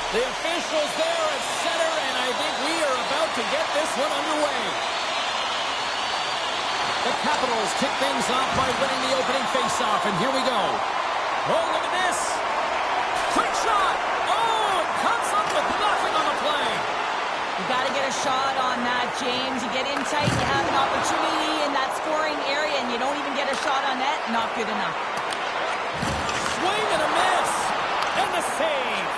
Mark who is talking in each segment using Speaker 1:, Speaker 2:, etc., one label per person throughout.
Speaker 1: The officials there at center, and I think we are about to get this one underway. The Capitals kick things off by winning the opening faceoff, and here we go. Oh, look at this. Quick shot. Oh, it comes up with nothing on the play.
Speaker 2: You got to get a shot on that, James. You get in tight, you have an opportunity in that scoring area, and you don't even get a shot on net. Not good enough.
Speaker 1: Swing and a miss. And the save.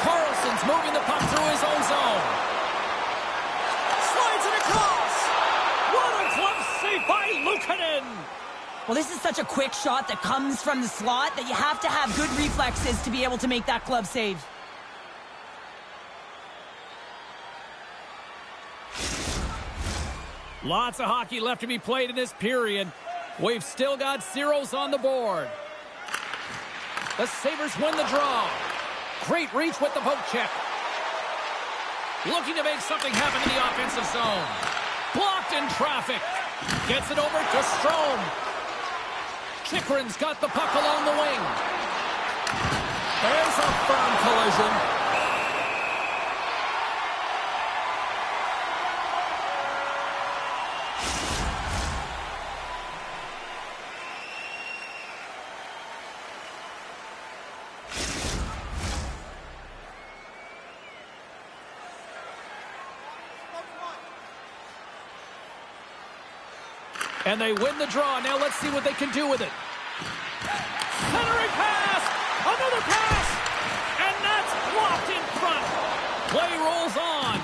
Speaker 1: Carlson's moving the puck through his own zone. Slides it across. What a glove save by Luukkonen.
Speaker 2: Well, this is such a quick shot that comes from the slot that you have to have good reflexes to be able to make that glove save.
Speaker 1: Lots of hockey left to be played in this period. We've still got zeros on the board. The Sabres win the draw. Great reach with the poke check. Looking to make something happen in the offensive zone. Blocked in traffic. Gets it over to Strome. Chychrun's got the puck along the wing. There's a firm collision. And they win the draw. Now let's see what they can do with it. Centering pass! Another pass! And that's blocked in front. Play rolls on.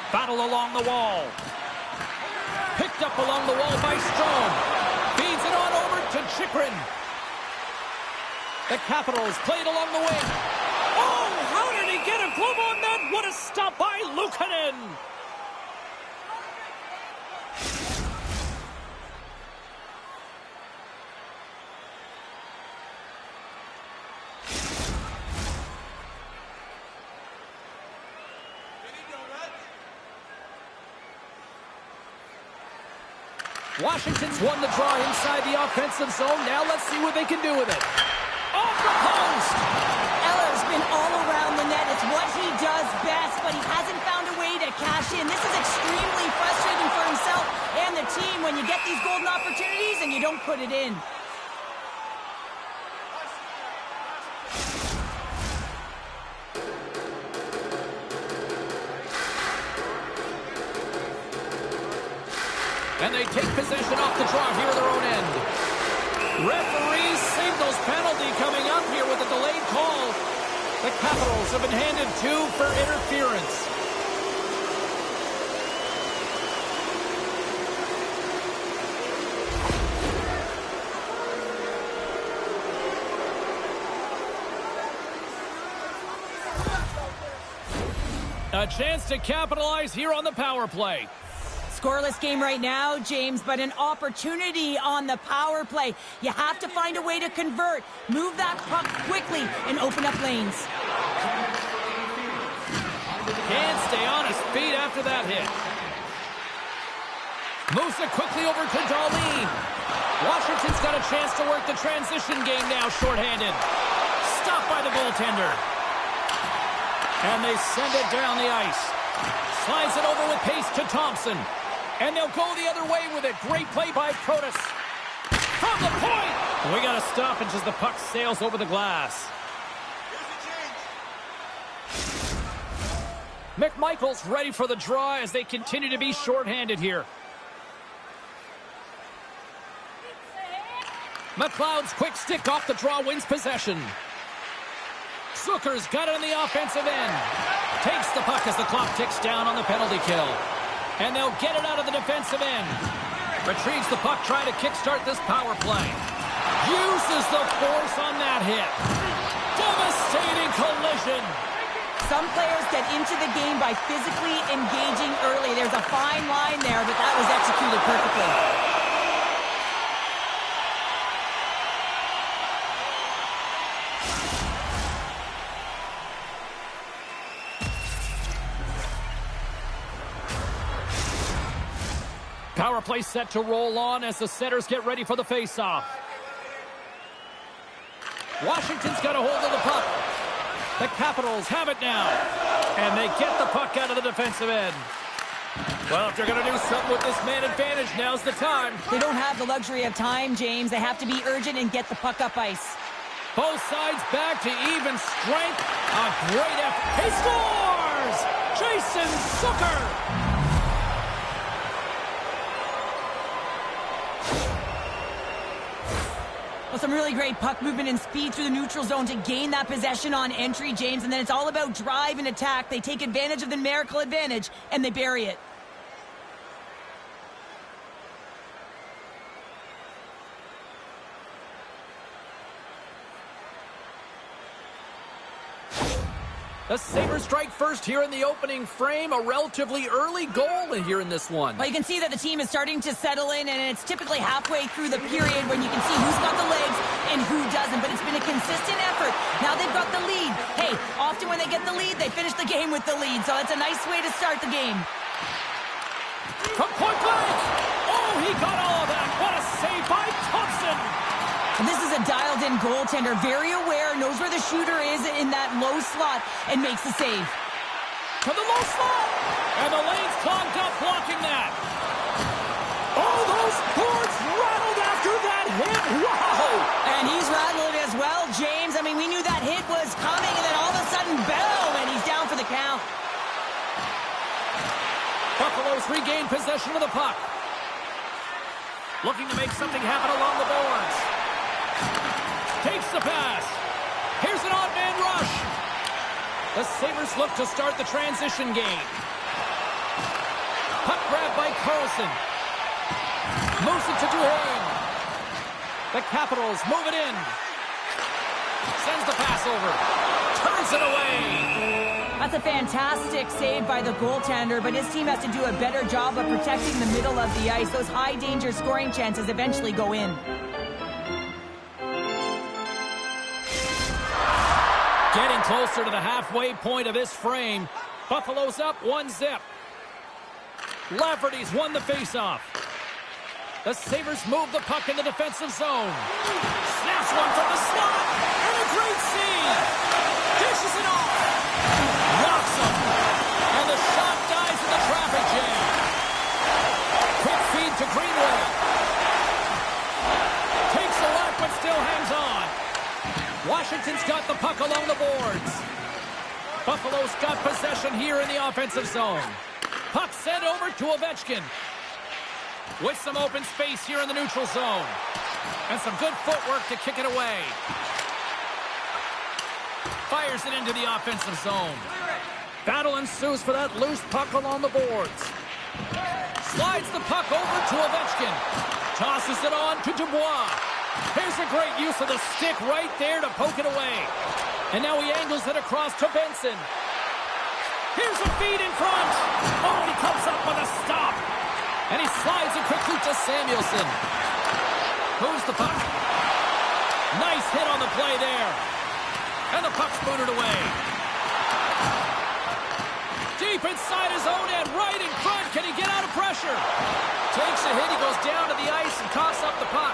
Speaker 1: Battle along the wall. Picked up along the wall by Strome. Feeds it on over to Chychrun. The Capitals played along the wing. Oh, how did he get a glove on that? What a stop by Luukkonen. Washington's won the draw inside the offensive zone. Now let's see what they can do with it. Off the post!
Speaker 2: Eller's been all around the net. It's what he does best, but he hasn't found a way to cash in. This is extremely frustrating for himself and the team when you get these golden opportunities and you don't put it in.
Speaker 1: And they take possession off the draw here at their own end. Referees signals penalty coming up here with a delayed call. The Capitals have been handed 2 for interference. A chance to capitalize here on the power play.
Speaker 2: Scoreless game right now, James, but an opportunity on the power play. You have to find a way to convert. Move that puck quickly and open up lanes.
Speaker 1: Can't stay on his feet after that hit. Moves it quickly over to Darlene. Washington's got a chance to work the transition game now, shorthanded. Stopped by the goaltender. And they send it down the ice. Slides it over with pace to Thompson. And they'll go the other way with it. Great play by Protas. From the point! We got a stoppage as the puck sails over the glass. McMichael's ready for the draw as they continue to be shorthanded here. McLeod's quick stick off the draw wins possession. Zucker's got it on the offensive end. Takes the puck as the clock ticks down on the penalty kill. And they'll get it out of the defensive end. Retrieves the puck, trying to kickstart this power play. Uses the force on that hit. Devastating collision.
Speaker 2: Some players get into the game by physically engaging early. There's a fine line there, but that was executed perfectly.
Speaker 1: Power play set to roll on as the setters get ready for the faceoff. Washington's got a hold of the puck. The Capitals have it now. And they get the puck out of the defensive end. Well, if they're going to do something with this man advantage, now's the time.
Speaker 2: They don't have the luxury of time, James. They have to be urgent and get the puck up ice.
Speaker 1: Both sides back to even strength. A great effort. He scores! Jason Zucker!
Speaker 2: Well, some really great puck movement and speed through the neutral zone to gain that possession on entry, James. And then it's all about drive and attack. They take advantage of the numerical advantage, and they bury it.
Speaker 1: The Sabres strike first here in the opening frame. A relatively early goal here in this one.
Speaker 2: Well, you can see that the team is starting to settle in, and it's typically halfway through the period when you can see who's got the legs and who doesn't. But it's been a consistent effort. Now they've got the lead. Hey, often when they get the lead, they finish the game with the lead. So it's a nice way to start the game.
Speaker 1: From point blank. Oh, he got all of that. What a save by Thompson.
Speaker 2: And this is a dialed-in goaltender, very aware, knows where the shooter is in that low slot, and makes the save.
Speaker 1: To the low slot! And the lane's clogged up, blocking that. Oh, those boards rattled after that hit! Wow!
Speaker 2: And he's rattled as well, James. I mean, we knew that hit was coming, and then all of a sudden, boom, and he's down for the count.
Speaker 1: Buffalo's regained possession of the puck. Looking to make something happen along the boards. Takes the pass. Here's an odd man rush. The Sabres look to start the transition game. Puck grab by Carlson. Moves it to Duhane. The Capitals move it in. Sends the pass over. Turns it away.
Speaker 2: That's a fantastic save by the goaltender, but his team has to do a better job of protecting the middle of the ice. Those high-danger scoring chances eventually go in.
Speaker 1: Getting closer to the halfway point of this frame. Buffalo's up 1-0. Lafferty's won the faceoff. The Sabres move the puck in the defensive zone. Snaps one from the slot. And a great save. Dishes it off. Rocks him. And the shot dies in the traffic jam. Quick feed to Greenway. Takes a lap but still hangs on. Washington's got the puck along the boards. Buffalo's got possession here in the offensive zone. Puck sent over to Ovechkin. With some open space here in the neutral zone. And some good footwork to kick it away. Fires it into the offensive zone. Battle ensues for that loose puck along the boards. Slides the puck over to Ovechkin. Tosses it on to Dubois. Here's a great use of the stick right there to poke it away. And now he angles it across to Benson. Here's a feed in front. Oh, and he comes up with a stop. And he slides it quickly to Samuelson. Moves the puck. Nice hit on the play there. And the puck's booted away. Deep inside his own end, right in front. Can he get out of pressure? Takes a hit. He goes down to the ice and coughs up the puck.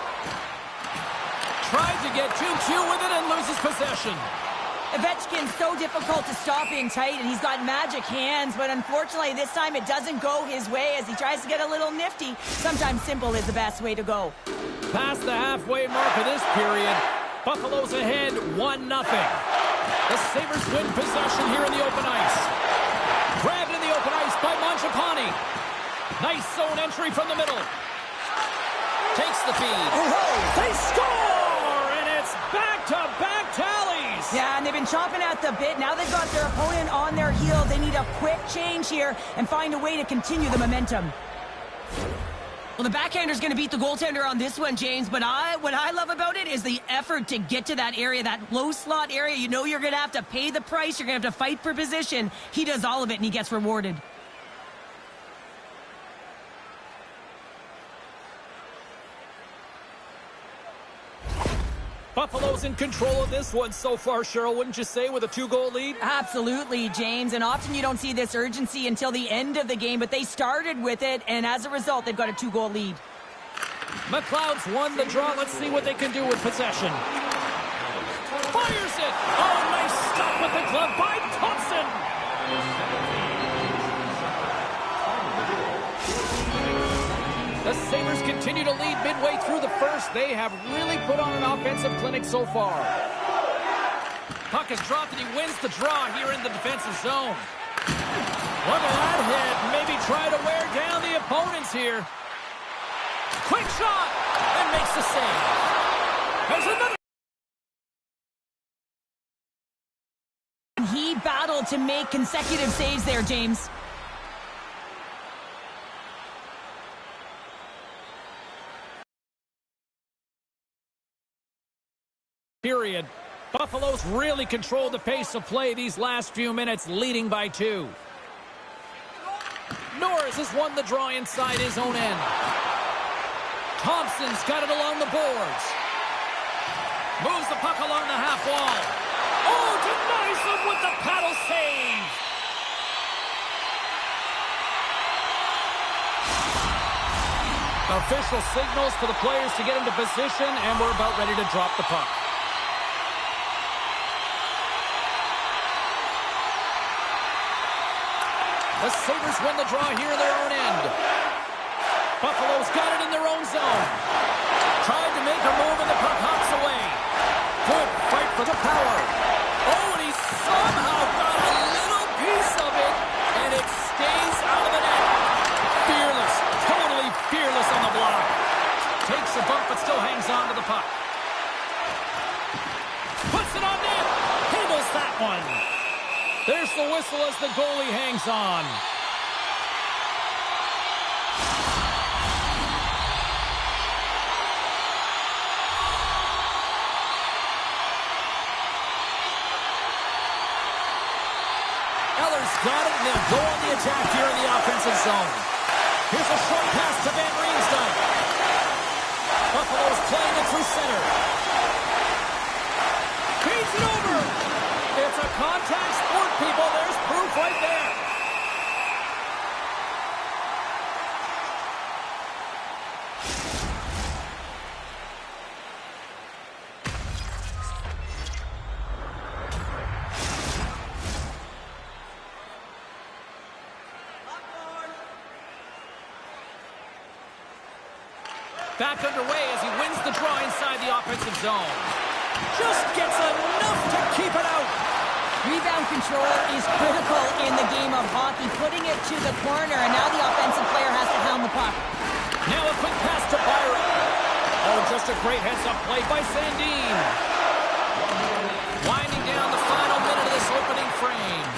Speaker 1: Tried to get too cute with it and loses possession.
Speaker 2: Ovechkin's so difficult to stop in tight, and he's got magic hands, but unfortunately this time it doesn't go his way as he tries to get a little nifty. Sometimes simple is the best way to go.
Speaker 1: Past the halfway mark of this period, Buffalo's ahead 1-0. The Sabres win possession here in the open ice. Grabbed in the open ice by Mangiapane. Nice zone entry from the middle. Takes the feed.
Speaker 2: Oh,
Speaker 1: they score! And it's back-to-back tallies!
Speaker 2: Yeah, and they've been chomping at the bit. Now they've got their opponent on their heels. They need a quick change here and find a way to continue the momentum. Well, the backhander's going to beat the goaltender on this one, James, but what I love about it is the effort to get to that area, that low slot area. You know you're going to have to pay the price. You're going to have to fight for position. He does all of it, and he gets rewarded.
Speaker 1: Buffalo's in control of this one so far, Cheryl, wouldn't you say, with a 2-goal lead?
Speaker 2: Absolutely, James, and often you don't see this urgency until the end of the game, but they started with it, and as a result, they've got a 2-goal lead.
Speaker 1: McLeod's won the draw. Let's see what they can do with possession. Fires it! Oh, nice Stopped with the glove by Thompson. The Sabres continue to lead midway through the first. They have really put on an offensive clinic so far. Puck is dropped and he wins the draw here in the defensive zone. Look at that hit. Maybe try to wear down the opponents here. Quick shot and makes the save. There's another.
Speaker 2: He battled to make consecutive saves there, James.
Speaker 1: Period. Buffalo's really controlled the pace of play these last few minutes, leading by 2. Norris has won the draw inside his own end. Thompson's got it along the boards. Moves the puck along the half wall. Oh, denies him with the paddle save. Official signals for the players to get into position, and we're about ready to drop the puck. The Sabres win the draw here in their own end. Buffalo's got it in their own zone. Tried to make a move and the puck hops away. Good fight for the power. Oh, and he somehow got a little piece of it, and it stays out of the net. Fearless, totally fearless on the block. Takes a bump but still hangs on to the puck. Puts it on net. Handles that one. There's the whistle as the goalie hangs on. Eller's got it, and they'll go on the attack here in the offensive zone. Here's a short pass to Van Riemsdyk. Buffalo's playing it through center. Feeds it over. It's a contact sport, people. There's proof right there. Back underway as he wins the draw inside the offensive zone. Just gets enough to keep it out.
Speaker 2: Rebound control is critical in the game of hockey. Putting it to the corner, and now the offensive player has to hound the puck.
Speaker 1: Now a quick pass to Byron. Oh, just a great heads-up play by Sandin. Winding down the final minute of this opening frame.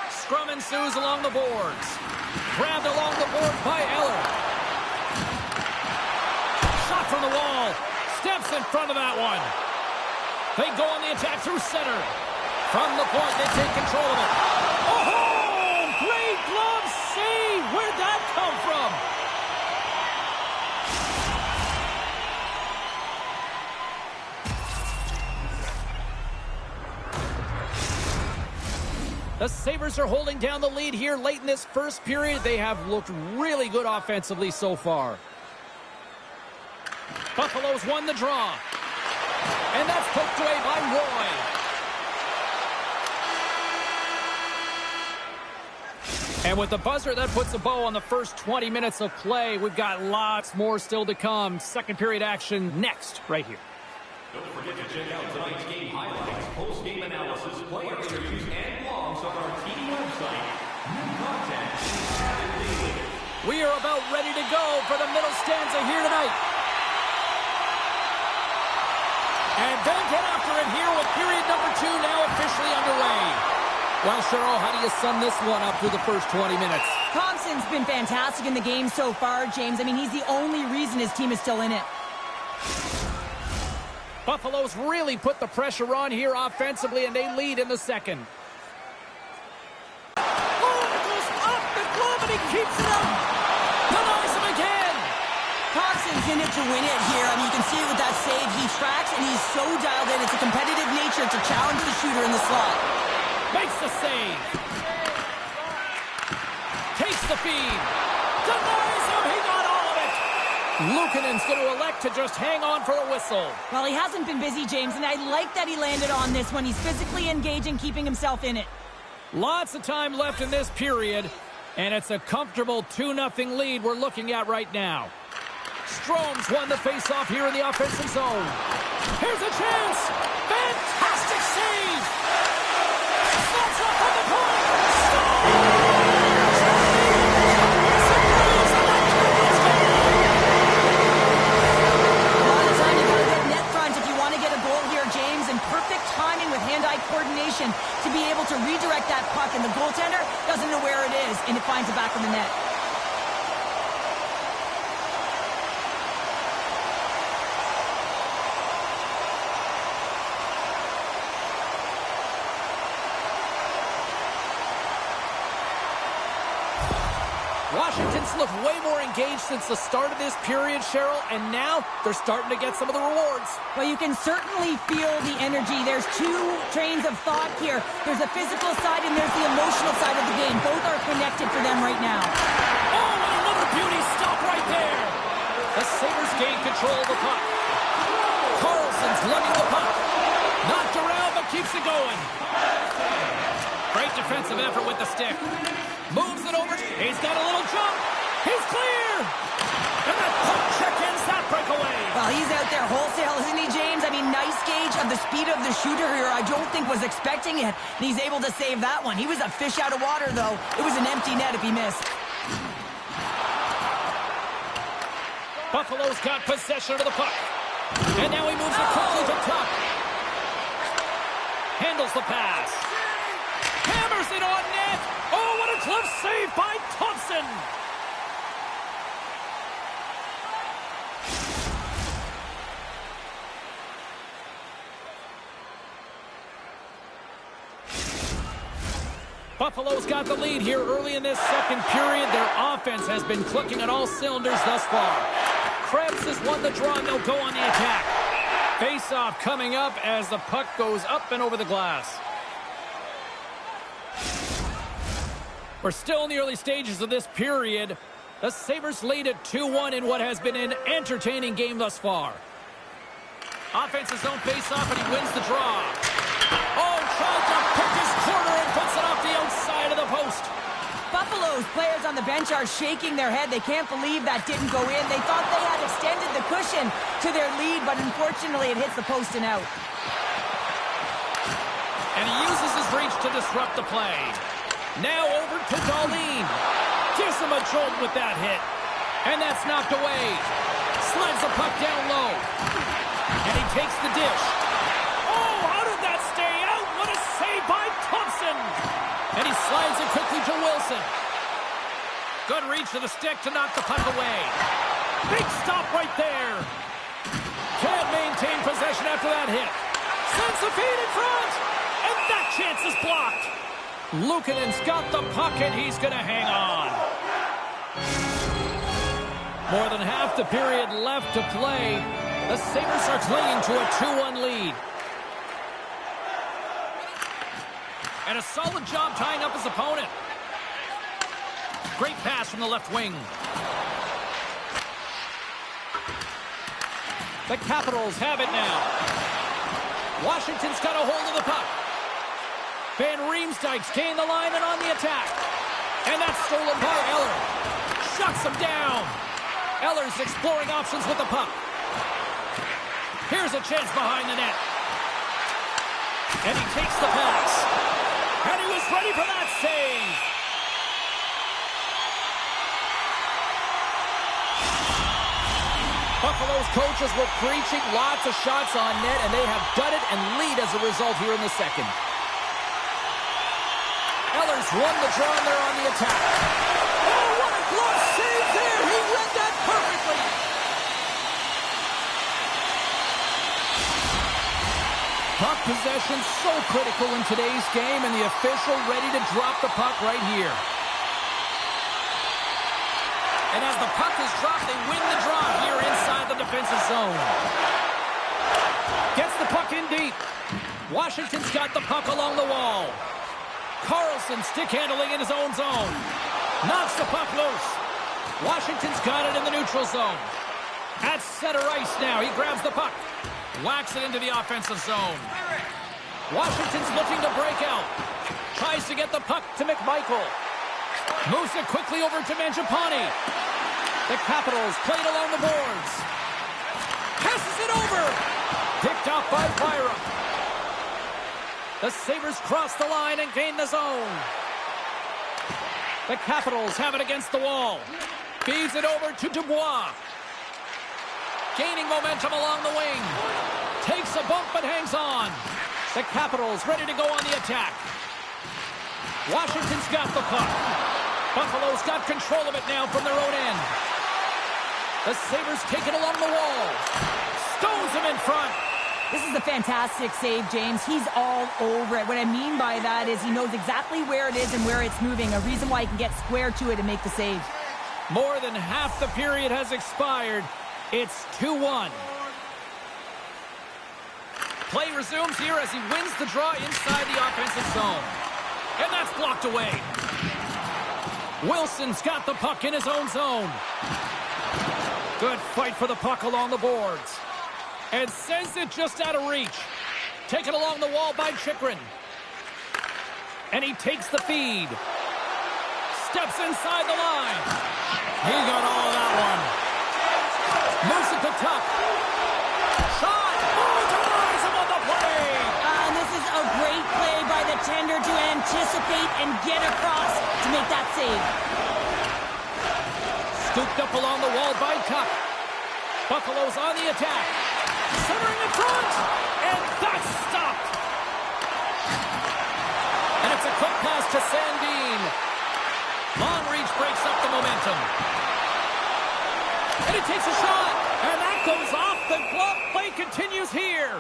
Speaker 1: Scrum ensues along the boards. Grabbed along the board by Eller. Shot from the wall. Steps in front of that one. They go on the attack through center. From the point, they take control of it. Oh, great glove save. Where'd that come from? The Sabres are holding down the lead here late in this first period. They have looked really good offensively so far. Buffalo's won the draw. And that's poked away by Roy. And with the buzzer, that puts a bow on the first 20 minutes of play. We've got lots more still to come. Second period action next, right here.
Speaker 3: Don't forget to check out tonight's game highlights, post-game analysis, player interviews, and blogs on our team website. New content is added daily.
Speaker 1: We are about ready to go for the middle stanza here tonight. And they'll get after it here with period number 2 now officially underway. Well, Cheryl, how do you sum this one up through the first 20 minutes?
Speaker 2: Thompson's been fantastic in the game so far, James. I mean, he's the only reason his team is still in it.
Speaker 1: Buffalo's really put the pressure on here offensively, and they lead in the second. Oh, it goes up the glove, and he keeps it up. Denies him again.
Speaker 2: Thompson's in it to win it here. I mean, you can see it with that save. He tracks, and he's so dialed in. It's a competitive nature to challenge the shooter in the slot.
Speaker 1: Makes the save. Takes the feed. Denies him. He got all of it. Luukkonen's going to elect to just hang on for a whistle.
Speaker 2: Well, he hasn't been busy, James, and I like that he landed on this one. He's physically engaging, keeping himself in it.
Speaker 1: Lots of time left in this period, and it's a comfortable 2-0 lead we're looking at right now. Strome's won the faceoff here in the offensive zone. Here's a chance. Fantastic save. Slots up on the point.
Speaker 2: A lot of time you got to get net front if you want to get a goal here, James, and perfect timing with hand-eye coordination to be able to redirect that puck, and the goaltender doesn't know where it is, and it finds the back of the net.
Speaker 1: Washington's looked way more engaged since the start of this period, Cheryl, and now they're starting to get some of the rewards.
Speaker 2: Well, you can certainly feel the energy. There's two trains of thought here. There's the physical side and there's the emotional side of the game. Both are connected for them right now.
Speaker 1: Oh, and another beauty stop right there. The Sabres gain control of the puck. Carlson's lugging the puck. Knocked around, but keeps it going. Great defensive effort with the stick. Moves it over. He's got a little jump. He's clear. And that puck check ends that breakaway.
Speaker 2: Well, he's out there wholesale, isn't he, James? I mean, nice gauge of the speed of the shooter here. I don't think was expecting it. And he's able to save that one. He was a fish out of water, though. It was an empty net if he missed.
Speaker 1: Buffalo's got possession of the puck. And now he moves it quickly to top. Handles the pass. Hammers it on net. Oh, what a close save by Thompson. Buffalo's got the lead here early in this second period. Their offense has been clicking on all cylinders thus far. Krebs has won the draw, and they'll go on the attack. Face-off coming up as the puck goes up and over the glass. We're still in the early stages of this period. The Sabres lead at 2-1 in what has been an entertaining game thus far. Offensive zone face-off, and he wins the draw. Oh, tries to pick his corner and puts it off the outside of the post.
Speaker 2: Buffalo's players on the bench are shaking their head. They can't believe that didn't go in. They thought they had extended the cushion to their lead, but unfortunately it hits the post and out.
Speaker 1: And he uses his reach to disrupt the play. Now over to Dahlin. Gives him a jolt with that hit. And that's knocked away. Slides the puck down low. And he takes the dish. Oh, how did that stay out? What a save by Thompson. And he slides it quickly to Wilson. Good reach to the stick to knock the puck away. Big stop right there. Can't maintain possession after that hit. Sends the feed in front. And that chance is blocked. Luukkonen's got the puck, and he's going to hang on. More than half the period left to play. The Sabres are clinging to a 2-1 lead. And a solid job tying up his opponent. Great pass from the left wing. The Capitals have it now. Washington's got a hold of the puck. Van Riemsdyk's gained the line and on the attack. And that's stolen by Eller. Shuts him down. Eller's exploring options with the puck. Here's a chance behind the net. And he takes the pass. And he was ready for that save. Buffalo's coaches were preaching lots of shots on net, and they have done it and lead as a result here in the second. Eller's won the draw, and they're on the attack. Oh, what a glove save there! He read that perfectly! Puck possession so critical in today's game, and the official ready to drop the puck right here. And as the puck is dropped, they win the draw here inside the defensive zone. Gets the puck in deep. Washington's got the puck along the wall. Carlson stick handling in his own zone. Knocks the puck loose. Washington's got it in the neutral zone. At center ice now. He grabs the puck. Whacks it into the offensive zone. Washington's looking to break out. Tries to get the puck to McMichael. Moves it quickly over to Mangiapane. The Capitals played along the boards. Passes it over. Picked off by Byram. The Sabres cross the line and gain the zone. The Capitals have it against the wall. Feeds it over to Dubois. Gaining momentum along the wing. Takes a bump but hangs on. The Capitals ready to go on the attack. Washington's got the puck. Buffalo's got control of it now from their own end. The Sabres take it along the wall. Stones him in front.
Speaker 2: This is a fantastic save, James. He's all over it. What I mean by that is he knows exactly where it is and where it's moving. A reason why he can get square to it and make the save.
Speaker 1: More than half the period has expired. It's 2-1. Play resumes here as he wins the draw inside the offensive zone. And that's blocked away. Wilson's got the puck in his own zone. Good fight for the puck along the boards. And sends it just out of reach. Taken along the wall by Chychrun. And he takes the feed. Steps inside the line. He got all of that one. Moves it to Tuck. Shot! Oh, denies him on the play!
Speaker 2: And this is a great play by the tender to anticipate and get across to make that save.
Speaker 1: Scooped up along the wall by Tuck. Buffalo's on the attack. Centering in front. And that's stopped. And it's a quick pass to Sandin. Long reach breaks up the momentum. And he takes a shot. And that goes off the glove. Play continues here.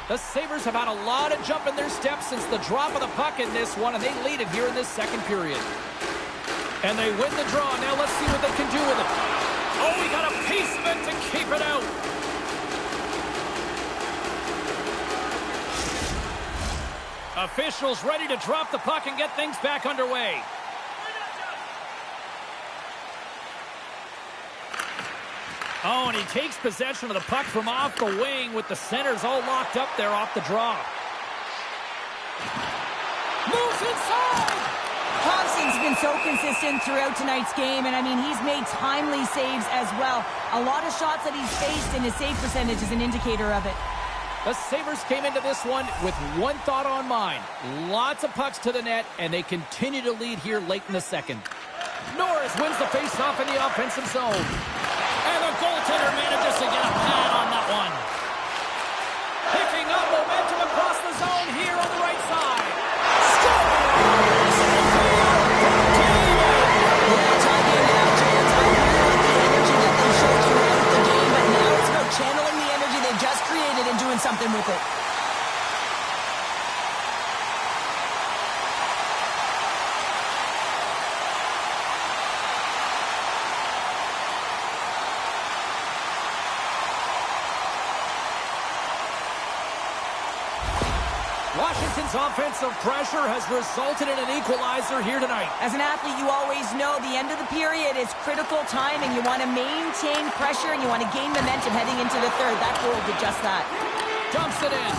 Speaker 1: The Sabres have had a lot of jump in their steps since the drop of the puck in this one, and they lead it here in this second period. And they win the draw. Now let's see what they can do with it. Oh, he got a piece of it to keep it out. Officials ready to drop the puck and get things back underway. Oh, and he takes possession of the puck from off the wing with the centers all locked up there off the draw. Moves inside!
Speaker 2: Thompson's been so consistent throughout tonight's game, and I mean, he's made timely saves as well. A lot of shots that he's faced, and his save percentage is an indicator of it.
Speaker 1: The Sabres came into this one with one thought on mind. Lots of pucks to the net, and they continue to lead here late in the second. Norris wins the faceoff in the offensive zone. And the goaltender manages to get a pad on that one. Picking up momentum across the zone here on the right side. Scores!
Speaker 2: Channeling the energy they just created and doing something with it.
Speaker 1: Washington's offensive pressure has resulted in an equalizer here tonight.
Speaker 2: As an athlete, you always know the end of the period is critical time, and you want to maintain pressure, and you want to gain momentum heading into the third. That goal did just that.
Speaker 1: Dumps it in.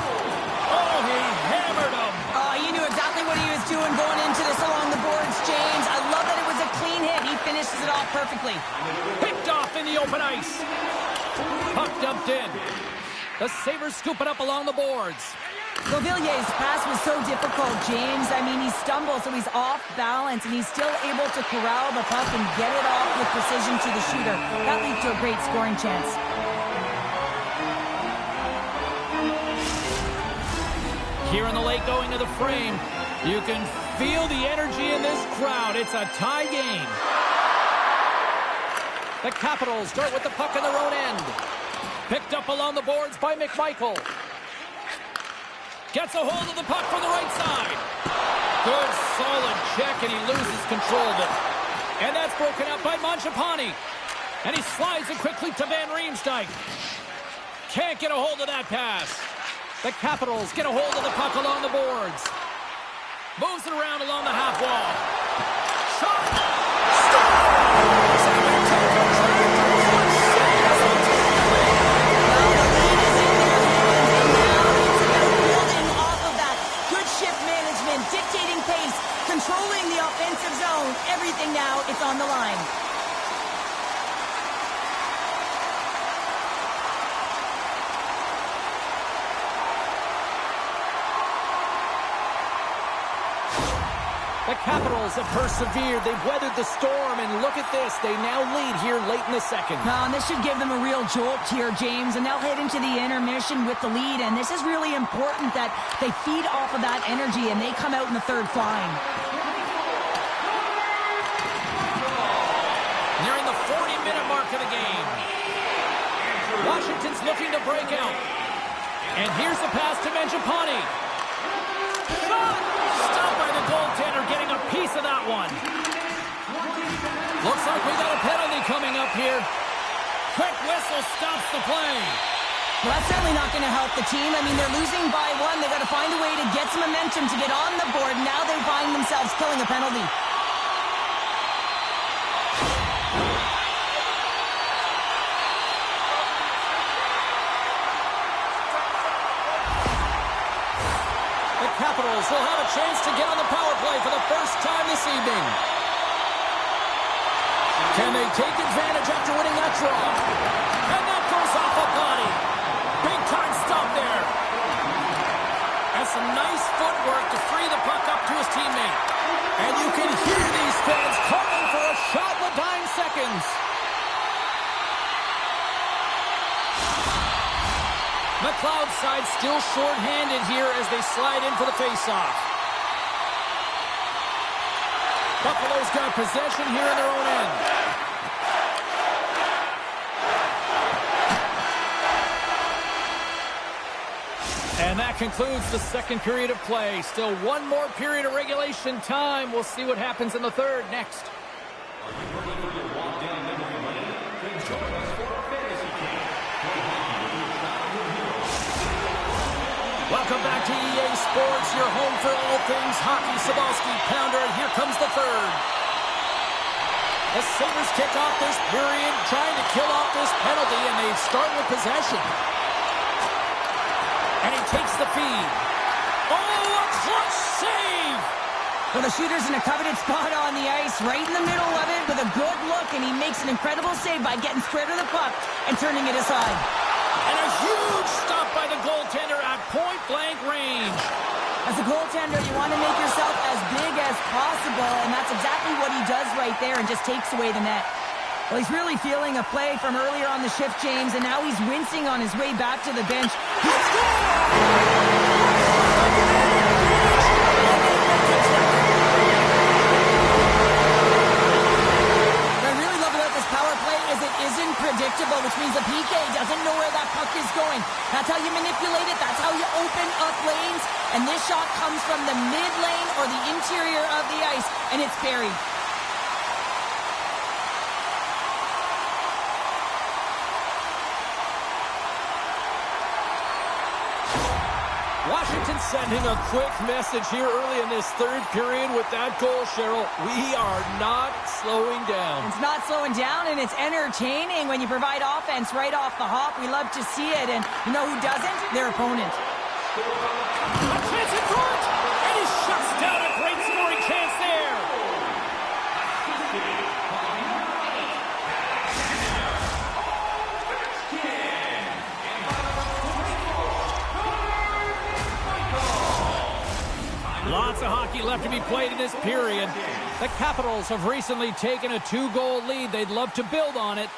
Speaker 1: Oh, he hammered him.
Speaker 2: He knew exactly what he was doing going into this along the boards, James. I love that it was a clean hit. He finishes it off perfectly.
Speaker 1: Picked off in the open ice. Puck dumped in. The Sabres scoop it up along the boards.
Speaker 2: Beauvillier's pass was so difficult, James. I mean, he stumbles, so he's off balance, and he's still able to corral the puck and get it off with precision to the shooter. That leads to a great scoring chance.
Speaker 1: Here in the late going to the frame, you can feel the energy in this crowd. It's a tie game. The Capitals start with the puck in their own end. Picked up along the boards by McMichael. Gets a hold of the puck from the right side. Good, solid check, and he loses control of it. And that's broken up by Mangiapane. And he slides it quickly to Van Riemsdyk. Can't get a hold of that pass. The Capitals get a hold of the puck along the boards. Moves it around along the half wall. Shot!
Speaker 2: Well, the lead is in their hands, and now it's about building off of that. Good shift management, dictating pace, controlling the offensive zone. Everything now, it's on the line.
Speaker 1: The Capitals have persevered. They've weathered the storm, and look at this. They now lead here late in the second.
Speaker 2: And this should give them a real jolt here, James, and they'll head into the intermission with the lead, and this is really important that they feed off of that energy, and they come out in the third flying.
Speaker 1: Nearing the 40-minute mark of the game. Washington's looking to break out. And here's the pass to Mangiapane. Shot! Stopped by the goaltender, getting a piece of that one. Looks like we got a penalty coming up here. Quick whistle stops the play.
Speaker 2: Well, that's certainly not going to help the team. I mean, they're losing by one. They've got to find a way to get some momentum to get on the board. Now they find themselves killing a penalty.
Speaker 1: Capitals will have a chance to get on the power play for the first time this evening. Can they take advantage after winning that draw? And that goes off a body. Big time stop there. That's some nice footwork to free the puck up to his teammate. And you can hear these fans calling for a shot in the dying seconds. McLeod's side still short-handed here as they slide in for the face-off. Buffalo's got possession here in their own end. And that concludes the second period of play. Still one more period of regulation time. We'll see what happens in the third next.
Speaker 3: Are you ready for your walk down memory lane? Then join us for our fantasy game.
Speaker 1: Welcome back to EA Sports, your home for all things hockey. Sabalski, Pounder, and here comes the third. The Sabres kick off this period, trying to kill off this penalty, and they start with possession. And he takes the feed. Oh, a clutch save!
Speaker 2: Well, the shooter's in a coveted spot on the ice, right in the middle of it with a good look, and he makes an incredible save by getting square to the puck and turning it aside.
Speaker 1: And a huge stop by the goaltender at point-blank range.
Speaker 2: As a goaltender, you want to make yourself as big as possible, and that's exactly what he does right there and just takes away the net. Well, he's really feeling a play from earlier on the shift, James, and now he's wincing on his way back to the bench. He scores! Isn't predictable, which means the PK doesn't know where that puck is going. That's how you manipulate it. That's how you open up lanes. And this shot comes from the mid lane or the interior of the ice, and it's buried.
Speaker 1: Washington sending a quick message here early in this third period with that goal, Cheryl. We are not slowing down.
Speaker 2: It's not slowing down, and it's entertaining when you provide offense right off the hop. We love to see it, and you know who doesn't? Their opponent.
Speaker 1: A chance in front, and he shuts down a great scoring chance there. Lots of hockey left to be played in this period. The Capitals have recently taken a 2-goal lead. They'd love to build on it.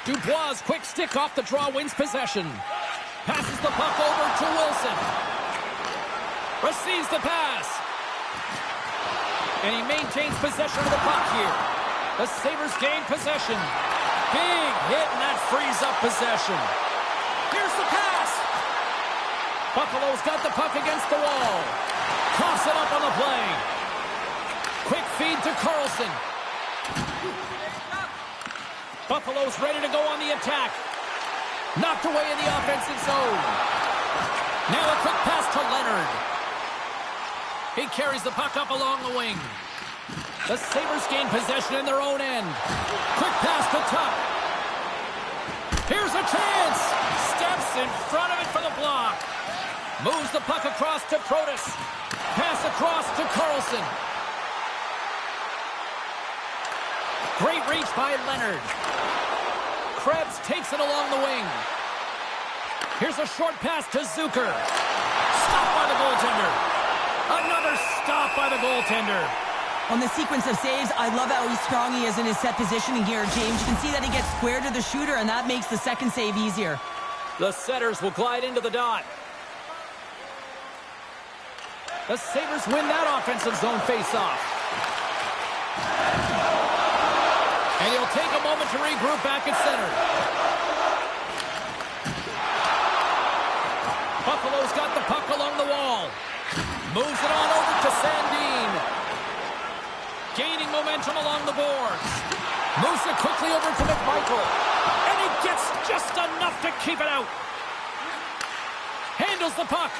Speaker 1: Dubois' quick stick off the draw wins possession. Passes the puck over to Wilson. Receives the pass. And he maintains possession of the puck here. The Sabres gain possession. Big hit, and that frees up possession. Here's the pass. Buffalo's got the puck against the wall. Toss it up on the play. Quick feed to Carlson. Buffalo's ready to go on the attack. Knocked away in the offensive zone. Now a quick pass to Leonard. He carries the puck up along the wing. The Sabres gain possession in their own end. Quick pass to Tuck. Here's a chance. Steps in front of it for the block. Moves the puck across to Protas. Pass across to Carlson. Great reach by Leonard. Krebs takes it along the wing. Here's a short pass to Zucker. Stopped by the goaltender. Another stop by the goaltender.
Speaker 2: On the sequence of saves, I love how strong he is in his set positioning here, James. You can see that he gets square to the shooter, and that makes the second save easier.
Speaker 1: The setters will glide into the dot. The Sabres win that offensive zone faceoff. And he'll take a moment to regroup back at center. Buffalo's got the puck along the wall. Moves it on over to Sandin. Gaining momentum along the boards. Moves it quickly over to McMichael. And he gets just enough to keep it out. Handles the puck.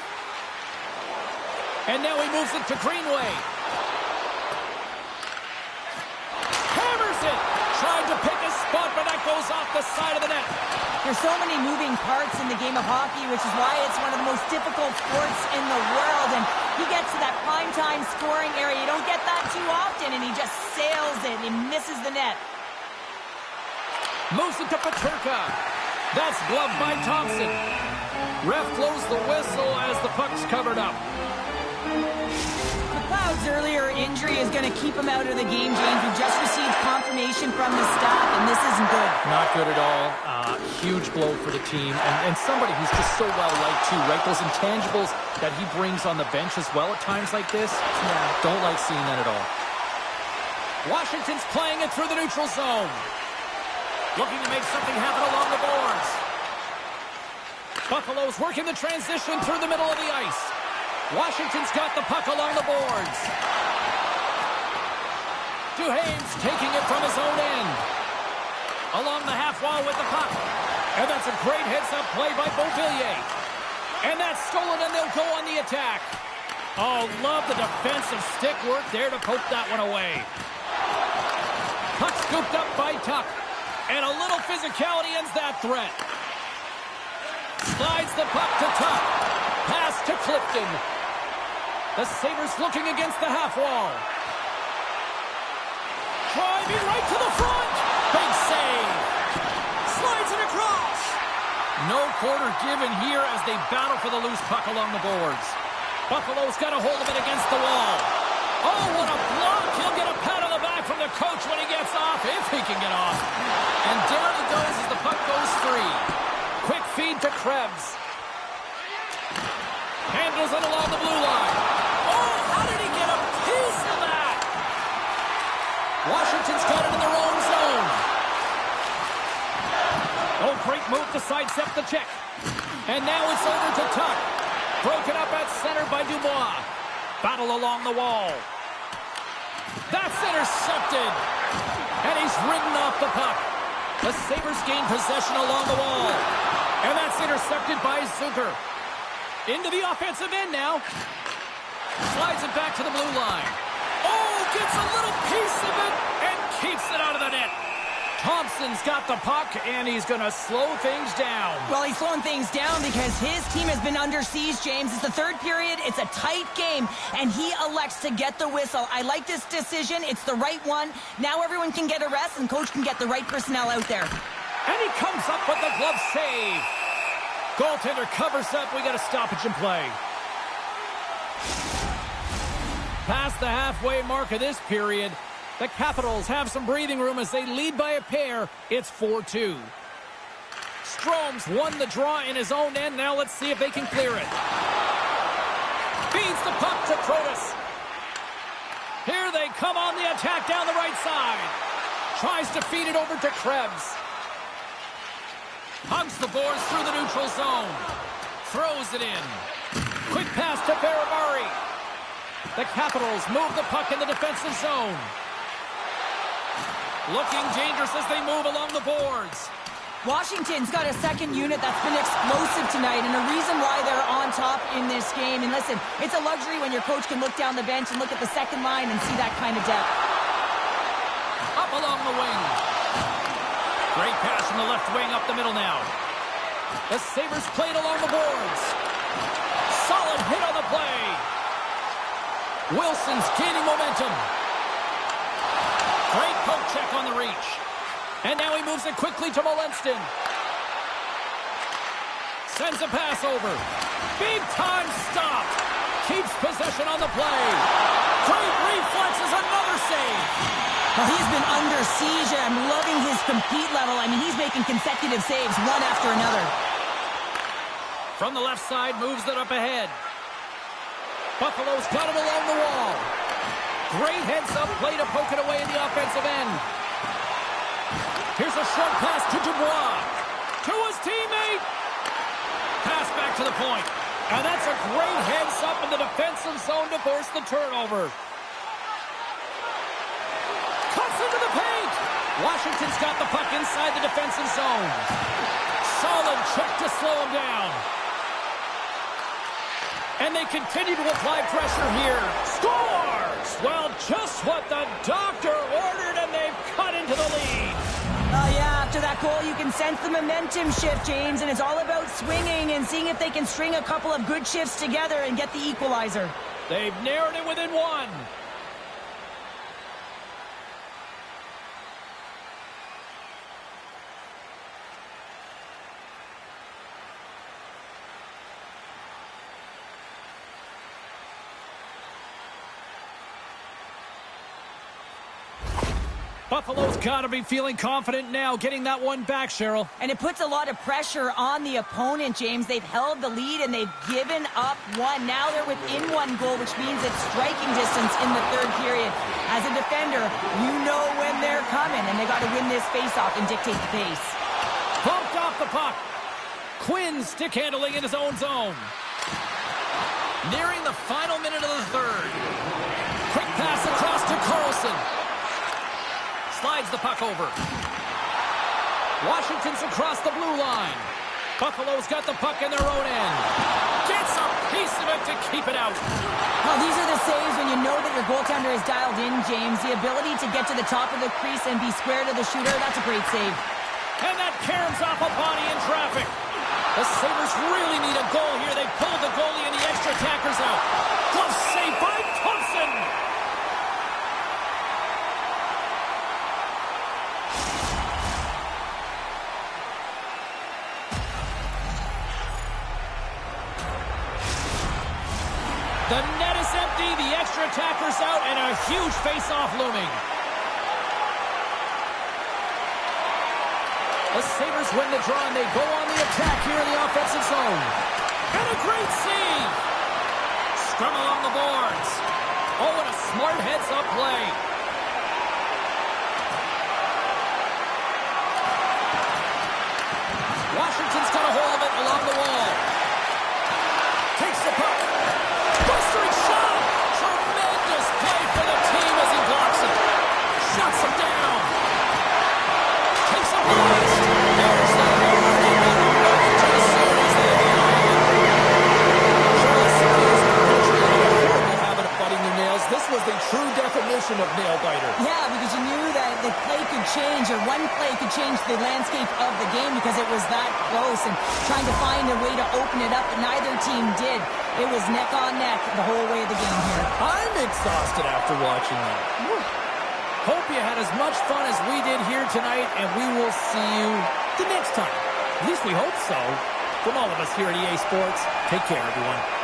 Speaker 1: And now he moves it to Greenway. Hammers it. Trying to pick a spot, but that goes off the side of the net.
Speaker 2: There's so many moving parts in the game of hockey, which is why it's one of the most difficult sports in the world. And he gets to that prime-time scoring area. You don't get that too often, and he just sails it. He misses the net.
Speaker 1: Moves it to Peterka. That's gloved by Thompson. Ref blows the whistle as the puck's covered up.
Speaker 2: McLeod's earlier injury is going to keep him out of the game, James. We just received confirmation from the staff, and this isn't good.
Speaker 1: Not good at all. Huge blow for the team. And somebody who's just so well-liked, too, right? Those intangibles that he brings on the bench as well at times like this. Yeah. Don't like seeing that at all. Washington's playing it through the neutral zone. Looking to make something happen along the boards. Buffalo's working the transition through the middle of the ice. Washington's got the puck along the boards. Duhaime's taking it from his own end. Along the half wall with the puck. And that's a great heads-up play by Beauvillier. And that's stolen, and they'll go on the attack. Oh, love the defensive stick work there to poke that one away. Puck scooped up by Tuck. And a little physicality ends that threat. Slides the puck to Tuck. Pass to Clifton. The Sabres looking against the half wall. Driving right to the front. Big save. Slides it across. No quarter given here as they battle for the loose puck along the boards. Buffalo's got a hold of it against the wall. Oh, what a block. He'll get a pat on the back from the coach when he gets off, if he can get off. And down he goes as the puck goes free. Quick feed to Krebs. Handles it along the blue line. Oh, how did he get a piece of that? Washington's got it in their own zone. Oh, great move to sidestep the check. And now it's over to Tuck. Broken up at center by Dubois. Battle along the wall. That's intercepted. And he's ridden off the puck. The Sabres gain possession along the wall. And that's intercepted by Zucker. Into the offensive end now. Slides it back to the blue line. Oh, gets a little piece of it and keeps it out of the net. Thompson's got the puck, and he's going to slow things down.
Speaker 2: Well, he's slowing things down because his team has been under siege, James. It's the third period. It's a tight game, and he elects to get the whistle. I like this decision. It's the right one. Now everyone can get a rest, and coach can get the right personnel out there.
Speaker 1: And he comes up with the glove save. Goaltender covers up. We got a stoppage in play. Past the halfway mark of this period, the Capitals have some breathing room as they lead by a pair. It's 4-2. Strome's won the draw in his own end. Now let's see if they can clear it. Feeds the puck to Protas. Here they come on the attack down the right side. Tries to feed it over to Krebs. Hugs the boards through the neutral zone. Throws it in. Quick pass to Barabari. The Capitals move the puck in the defensive zone. Looking dangerous as they move along the boards.
Speaker 2: Washington's got a second unit that's been explosive tonight, and a reason why they're on top in this game. And listen, it's a luxury when your coach can look down the bench and look at the second line and see that kind of depth.
Speaker 1: up along the wing. Great pass from the left wing up the middle now. The Sabres played along the boards. Solid hit on the play. Wilson's gaining momentum. Great poke check on the reach. And now he moves it quickly to Molenston. Sends a pass over. Big time stop. Keeps possession on the play. Great reflexes, another save.
Speaker 2: Well, he's been under siege, and I'm loving his compete level. I mean, he's making consecutive saves, one after another.
Speaker 1: From the left side, moves it up ahead. Buffalo's got it along the wall. Great heads-up play to poke it away in the offensive end. Here's a short pass to Dubois. To his teammate. Pass back to the point. And that's a great heads-up in the defensive zone to force the turnover. Cuts into the paint. Washington's got the puck inside the defensive zone. Solid check to slow him down. And they continue to apply pressure here. Scores! Well, just what the doctor ordered, and they've cut into the lead.
Speaker 2: Yeah, after that goal, you can sense the momentum shift, James, and it's all about swinging and seeing if they can string a couple of good shifts together and get the equalizer.
Speaker 1: They've narrowed it within one. Buffalo's got to be feeling confident now, getting that one back, Cheryl.
Speaker 2: And it puts a lot of pressure on the opponent, James. They've held the lead, and they've given up one. Now they're within one goal, which means it's striking distance in the third period. As a defender, you know when they're coming, and they got to win this faceoff and dictate the pace.
Speaker 1: Bumped off the puck. Quinn stick handling in his own zone. Nearing the final minute of the third. Quick pass across to Carlson. Slides the puck over. Washington's across the blue line. Buffalo's got the puck in their own end. Gets a piece of it to keep it out.
Speaker 2: Well, these are the saves when you know that your goaltender is dialed in, James. The ability to get to the top of the crease and be square to the shooter, that's a great save.
Speaker 1: And that caroms off a body in traffic. The Sabres really need a goal here. They pulled the goalie and the extra attackers out. Glove save by Thompson. The net is empty, the extra attacker's out, and a huge face-off looming. The Sabres win the draw, and they go on the attack here in the offensive zone. And a great save! Scrum along the boards. Oh, and a smart heads-up play. Washington's got a hold of it along the wall. Takes the puck. Bustering shot! Tremendous play for the team as he blocks it. Shuts him down. Takes a blast. There's the overhead and the road to the series. Horrible habit of biting your nails. This was the true definition of nail biter.
Speaker 2: Yeah, because you knew that the play could change, or one play could change the landscape of the game because it was that close, and trying to find a way to open it up, but neither team did. It was neck on neck the whole way of the game here.
Speaker 1: I'm exhausted after watching that. Hope you had as much fun as we did here tonight, and we will see you the next time. At least we hope so. From all of us here at EA Sports, take care, everyone.